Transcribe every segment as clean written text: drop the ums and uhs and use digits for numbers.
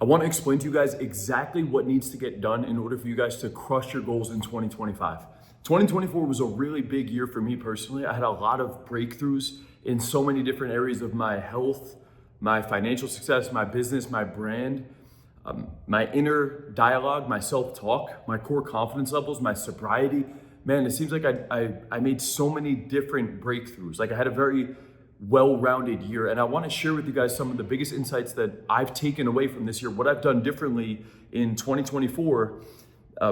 want to explain to you guys exactly what needs to get done in order for you guys to crush your goals in 2025. 2024 was a really big year for me personally. I had a lot of breakthroughs in so many different areas of my health, my financial success, my business, my brand, my inner dialogue, my self-talk, my core confidence levels, my sobriety. Man, it seems like I made so many different breakthroughs. Like I had a very well-rounded year, and I want to share with you guys some of the biggest insights that I've taken away from this year, what I've done differently in 2024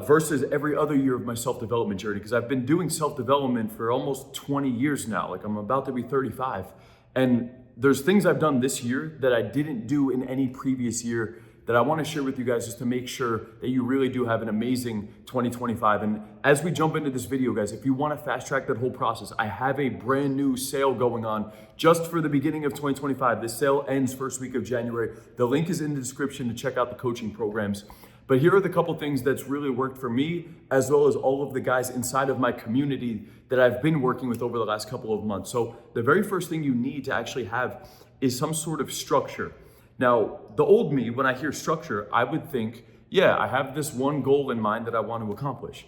versus every other year of my self-development journey, because I've been doing self-development for almost 20 years now. Like I'm about to be 35, and there's things I've done this year that I didn't do in any previous year that I want to share with you guys just to make sure that you really do have an amazing 2025. And as we jump into this video, guys, if you want to fast track that whole process, I have a brand new sale going on just for the beginning of 2025. This sale ends first week of January. The link is in the description to check out the coaching programs. But here are the couple things that's really worked for me, as well as all of the guys inside of my community that I've been working with over the last couple of months. So the very first thing you need to actually have is some sort of structure. Now, the old me, when I hear structure, I would think, yeah, I have this one goal in mind that I want to accomplish.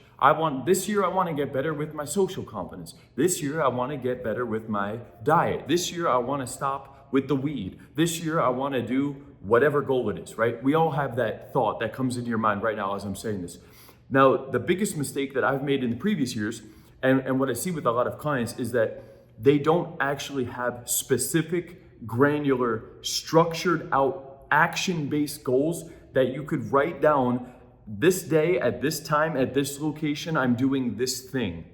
This year, I want to get better with my social confidence. This year, I want to get better with my diet. This year, I want to stop with the weed. This year, I want to do whatever goal it is, right? We all have that thought that comes into your mind right now as I'm saying this. Now, the biggest mistake that I've made in the previous years, and what I see with a lot of clients, is that they don't actually have specific, granular, structured out, action-based goals that you could write down. This day, at this time, at this location, I'm doing this thing.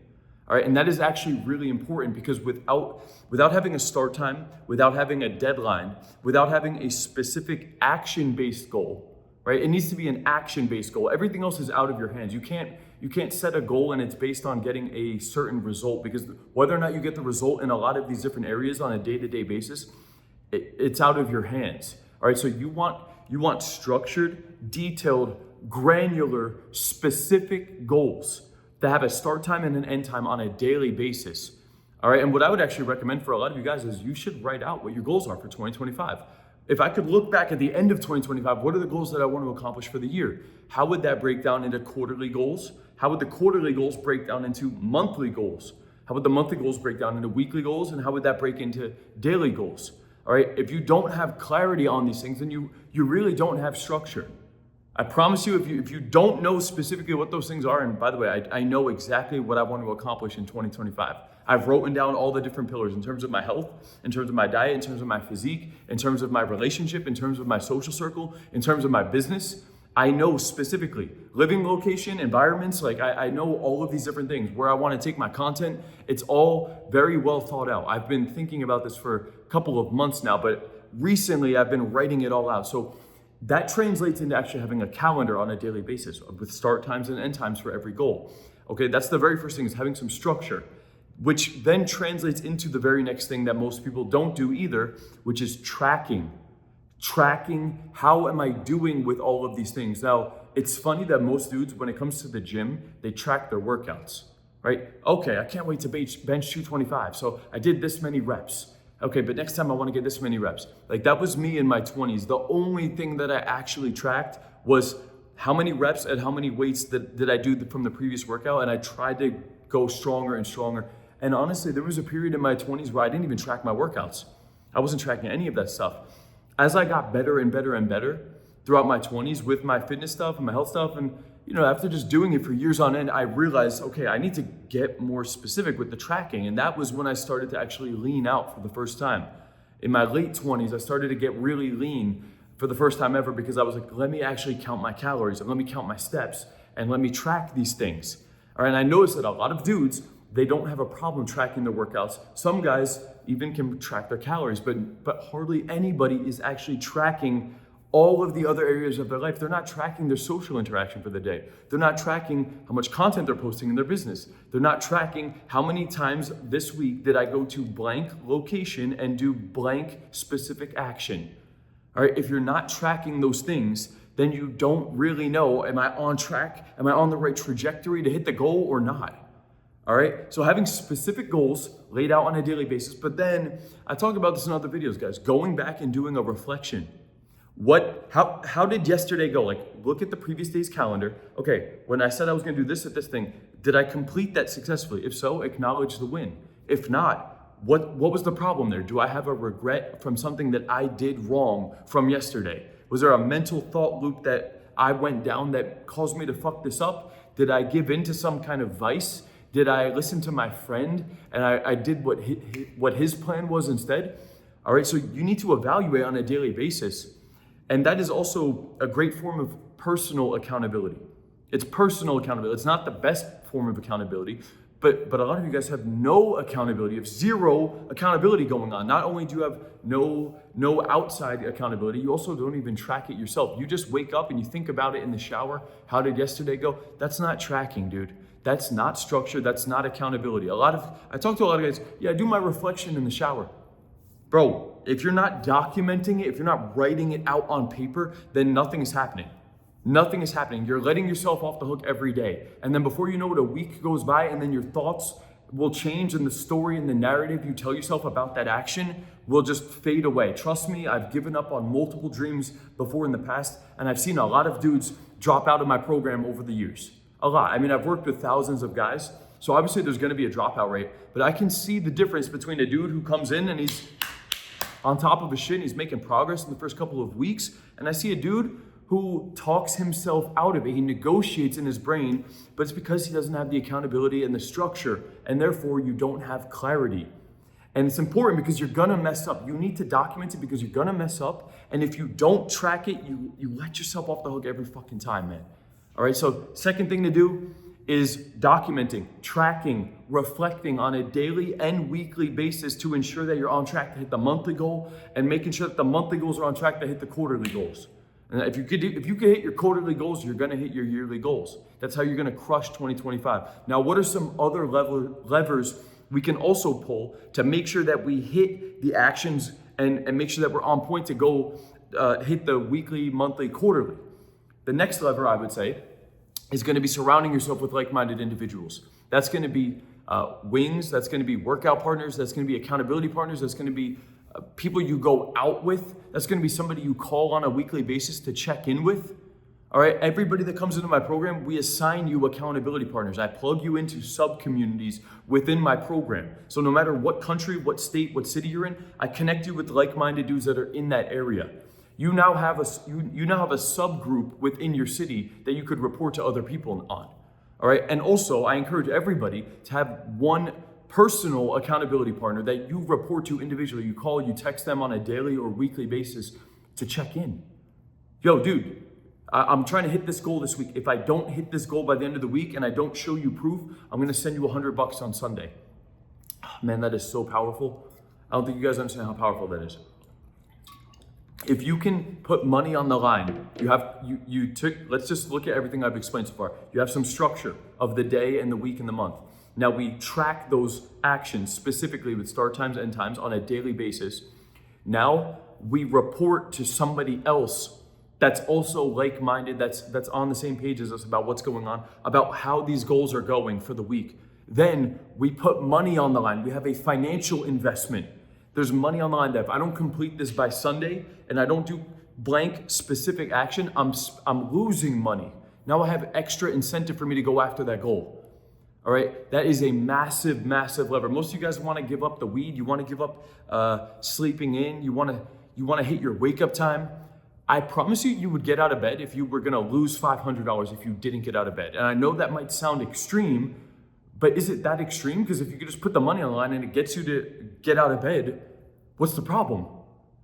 All right, and that is actually really important, because without having a start time, without having a deadline, without having a specific action-based goal, right? It needs to be an action-based goal. Everything else is out of your hands. You can't set a goal and it's based on getting a certain result, because whether or not you get the result in a lot of these different areas on a day-to-day basis, it's out of your hands. All right, so you want structured, detailed, granular, specific goals to have a start time and an end time on a daily basis. All right, and what I would actually recommend for a lot of you guys is you should write out what your goals are for 2025. If I could look back at the end of 2025, what are the goals that I want to accomplish for the year? How would that break down into quarterly goals? How would the quarterly goals break down into monthly goals? How would the monthly goals break down into weekly goals? And how would that break into daily goals? All right, if you don't have clarity on these things, then you really don't have structure. I promise you, if you don't know specifically what those things are, and by the way, I know exactly what I want to accomplish in 2025. I've written down all the different pillars in terms of my health, in terms of my diet, in terms of my physique, in terms of my relationship, in terms of my social circle, in terms of my business. I know specifically living location, environments, like I know all of these different things, where I want to take my content. It's all very well thought out. I've been thinking about this for a couple of months now, but recently I've been writing it all out. So that translates into actually having a calendar on a daily basis with start times and end times for every goal. Okay, that's the very first thing, is having some structure, which then translates into the very next thing that most people don't do either, which is tracking. Tracking, how am I doing with all of these things? Now, it's funny that most dudes, when it comes to the gym, they track their workouts, right? Okay, I can't wait to bench 225. So I did this many reps. Okay, but next time I want to get this many reps. Like that was me in my 20s. The only thing that I actually tracked was how many reps and how many weights did I do from the previous workout. And I tried to go stronger and stronger. And honestly, there was a period in my 20s where I didn't even track my workouts. I wasn't tracking any of that stuff. As I got better and better and better throughout my 20s with my fitness stuff and my health stuff, and after just doing it for years on end, I realized, okay, I need to get more specific with the tracking. And that was when I started to actually lean out for the first time. In my late 20s, I started to get really lean for the first time ever, because I was like, let me actually count my calories and let me count my steps and let me track these things. All right, and I noticed that a lot of dudes, they don't have a problem tracking their workouts. Some guys even can track their calories, but hardly anybody is actually tracking all of the other areas of their life. They're not tracking their social interaction for the day. They're not tracking how much content they're posting in their business. They're not tracking how many times this week did I go to blank location and do blank specific action. All right, if you're not tracking those things, then you don't really know, am I on track? Am I on the right trajectory to hit the goal or not? All right, so having specific goals laid out on a daily basis, but then I talk about this in other videos, guys, going back and doing a reflection. How did yesterday go? Like, look at the previous day's calendar. Okay, when I said I was gonna do this at this thing, did I complete that successfully? If so, acknowledge the win. If not, what was the problem there? Do I have a regret from something that I did wrong from yesterday? Was there a mental thought loop that I went down that caused me to fuck this up? Did I give in to some kind of vice? Did I listen to my friend and I did what his plan was instead? All right, so you need to evaluate on a daily basis. And that is also a great form of personal accountability. It's personal accountability. It's not the best form of accountability, but a lot of you guys have no accountability, you have zero accountability going on. Not only do you have no outside accountability, you also don't even track it yourself. You just wake up and you think about it in the shower. How did yesterday go? That's not tracking, dude. That's not structure. That's not accountability. I talk to a lot of guys, yeah, I do my reflection in the shower. Bro, if you're not documenting it, if you're not writing it out on paper, then nothing is happening. Nothing is happening. You're letting yourself off the hook every day. And then before you know it, a week goes by and then your thoughts will change and the story and the narrative you tell yourself about that action will just fade away. Trust me, I've given up on multiple dreams before in the past, and I've seen a lot of dudes drop out of my program over the years. A lot. I mean, I've worked with thousands of guys, so obviously there's gonna be a dropout rate, but I can see the difference between a dude who comes in and he's on top of his shit and he's making progress in the first couple of weeks, and I see a dude who talks himself out of it. He negotiates in his brain, but it's because he doesn't have the accountability and the structure, and therefore you don't have clarity. And it's important because you're gonna mess up. You need to document it because you're gonna mess up, and if you don't track it, you let yourself off the hook every fucking time, man. All right, so second thing to do is documenting, tracking, reflecting on a daily and weekly basis to ensure that you're on track to hit the monthly goal and making sure that the monthly goals are on track to hit the quarterly goals. And if you could hit your quarterly goals, you're gonna hit your yearly goals. That's how you're gonna crush 2025. Now, what are some other levers we can also pull to make sure that we hit the actions and make sure that we're on point to go hit the weekly, monthly, quarterly? The next lever, I would say, is gonna be surrounding yourself with like-minded individuals. That's gonna be wings, that's gonna be workout partners, that's gonna be accountability partners, that's gonna be people you go out with, that's gonna be somebody you call on a weekly basis to check in with. All right, everybody that comes into my program, we assign you accountability partners. I plug you into sub-communities within my program. So no matter what country, what state, what city you're in, I connect you with like-minded dudes that are in that area. You now have a subgroup within your city that you could report to other people on. All right, and also I encourage everybody to have one personal accountability partner that you report to individually. You call, you text them on a daily or weekly basis to check in. Yo, dude, I'm trying to hit this goal this week. If I don't hit this goal by the end of the week and I don't show you proof, I'm gonna send you $100 on Sunday. Oh, man, that is so powerful. I don't think you guys understand how powerful that is. If you can put money on the line, let's just look at everything I've explained so far. You have some structure of the day and the week and the month. Now we track those actions specifically with start times, end times on a daily basis. Now we report to somebody else that's also like-minded, that's on the same page as us about what's going on, about how these goals are going for the week. Then we put money on the line. We have a financial investment. There's money on the line that if I don't complete this by Sunday and I don't do blank specific action, I'm losing money. Now I have extra incentive for me to go after that goal. All right, that is a massive, massive lever. Most of you guys want to give up the weed. You want to give up sleeping in. You want to hit your wake up time. I promise you would get out of bed if you were going to lose $500 if you didn't get out of bed. And I know that might sound extreme, but is it that extreme? Because if you could just put the money on the line and it gets you to get out of bed, what's the problem?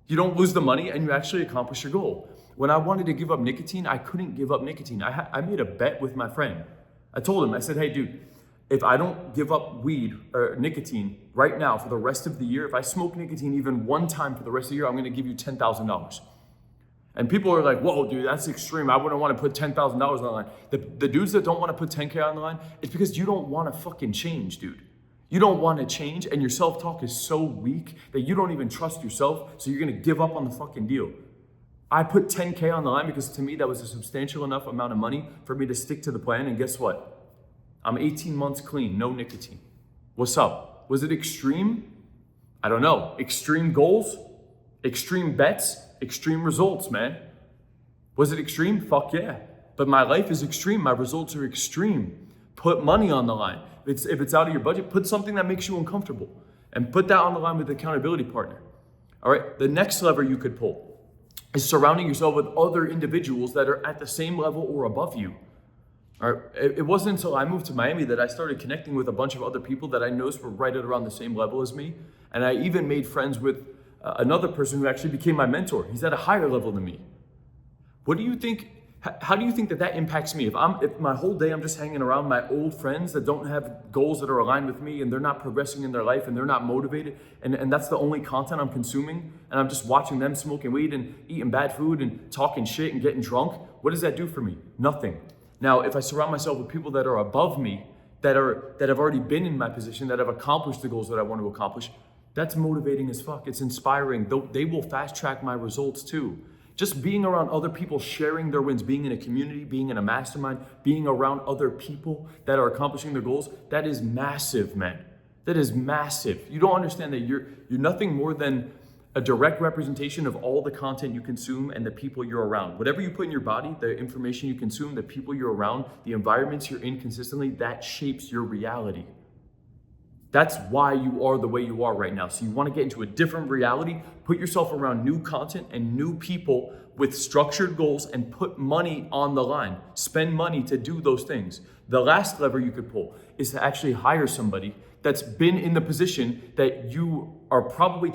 You don't lose the money and you actually accomplish your goal. When I wanted to give up nicotine, I couldn't give up nicotine. I made a bet with my friend. I told him, I said, hey, dude, if I don't give up weed or nicotine right now for the rest of the year, if I smoke nicotine even one time for the rest of the year, I'm gonna give you $10,000. And people are like, whoa, dude, that's extreme. I wouldn't want to put $10,000 on the line. The dudes that don't want to put 10K on the line, it's because you don't want to fucking change, dude. You don't want to change, and your self-talk is so weak that you don't even trust yourself, so you're gonna give up on the fucking deal. I put 10K on the line because to me that was a substantial enough amount of money for me to stick to the plan, and guess what? I'm 18 months clean, no nicotine. What's up? Was it extreme? I don't know. Extreme goals? Extreme bets? extreme results, man. Was it extreme? Fuck yeah. But my life is extreme. My results are extreme. Put money on the line. If it's out of your budget, put something that makes you uncomfortable and put that on the line with an accountability partner. All right. The next lever you could pull is surrounding yourself with other individuals that are at the same level or above you. All right. It wasn't until I moved to Miami that I started connecting with a bunch of other people that I noticed were right at around the same level as me. And I even made friends with another person who actually became my mentor. He's at a higher level than me. What do you think? How do you think that impacts me? If my whole day I'm just hanging around my old friends that don't have goals that are aligned with me and they're not progressing in their life and they're not motivated and that's the only content I'm consuming and I'm just watching them smoking weed and eating bad food and talking shit and getting drunk, what does that do for me? Nothing. Now, if I surround myself with people that are above me, that have already been in my position, that have accomplished the goals that I want to accomplish, that's motivating as fuck. It's inspiring. They will fast track my results too. Just being around other people sharing their wins, being in a community, being in a mastermind, being around other people that are accomplishing their goals, that is massive, man. That is massive. You don't understand that you're nothing more than a direct representation of all the content you consume and the people you're around. Whatever you put in your body, the information you consume, the people you're around, the environments you're in consistently, that shapes your reality. That's why you are the way you are right now. So you want to get into a different reality, put yourself around new content and new people with structured goals and put money on the line. Spend money to do those things. The last lever you could pull is to actually hire somebody that's been in the position that you are probably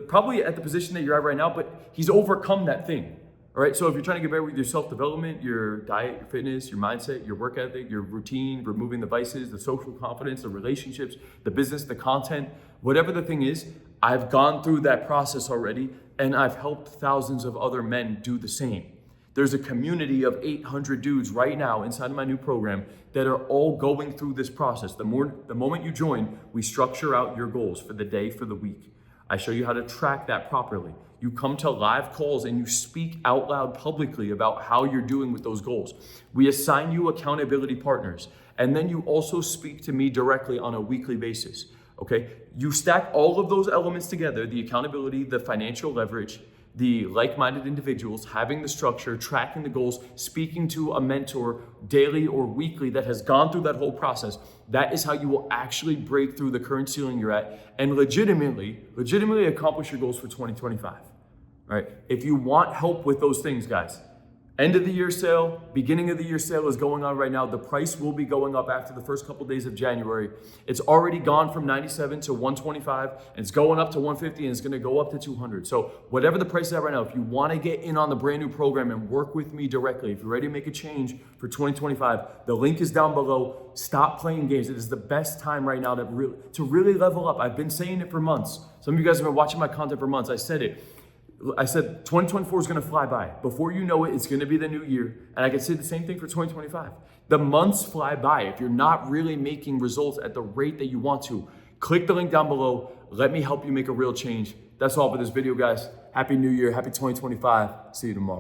probably at the position that you're at right now, but he's overcome that thing. All right, so if you're trying to get better with your self-development, your diet, your fitness, your mindset, your work ethic, your routine, removing the vices, the social confidence, the relationships, the business, the content, whatever the thing is, I've gone through that process already and I've helped thousands of other men do the same. There's a community of 800 dudes right now inside of my new program that are all going through this process. The moment you join, we structure out your goals for the day, for the week. I show you how to track that properly. You come to live calls and you speak out loud publicly about how you're doing with those goals. We assign you accountability partners. And then you also speak to me directly on a weekly basis, okay? You stack all of those elements together, the accountability, the financial leverage, the like-minded individuals, having the structure, tracking the goals, speaking to a mentor daily or weekly that has gone through that whole process. That is how you will actually break through the current ceiling you're at and legitimately accomplish your goals for 2025. All right. If you want help with those things, guys, end of the year sale, beginning of the year sale is going on right now. The price will be going up after the first couple days of January. It's already gone from 97 to 125, and it's going up to 150, and it's going to go up to 200. So whatever the price is at right now, if you want to get in on the brand new program and work with me directly, if you're ready to make a change for 2025, the link is down below. Stop playing games. It is the best time right now to really level up. I've been saying it for months. Some of you guys have been watching my content for months. I said 2024 is going to fly by. Before you know it, it's going to be the new year. And I can say the same thing for 2025. The months fly by. If you're not really making results at the rate that you want to, click the link down below. Let me help you make a real change. That's all for this video, guys. Happy New Year. Happy 2025. See you tomorrow.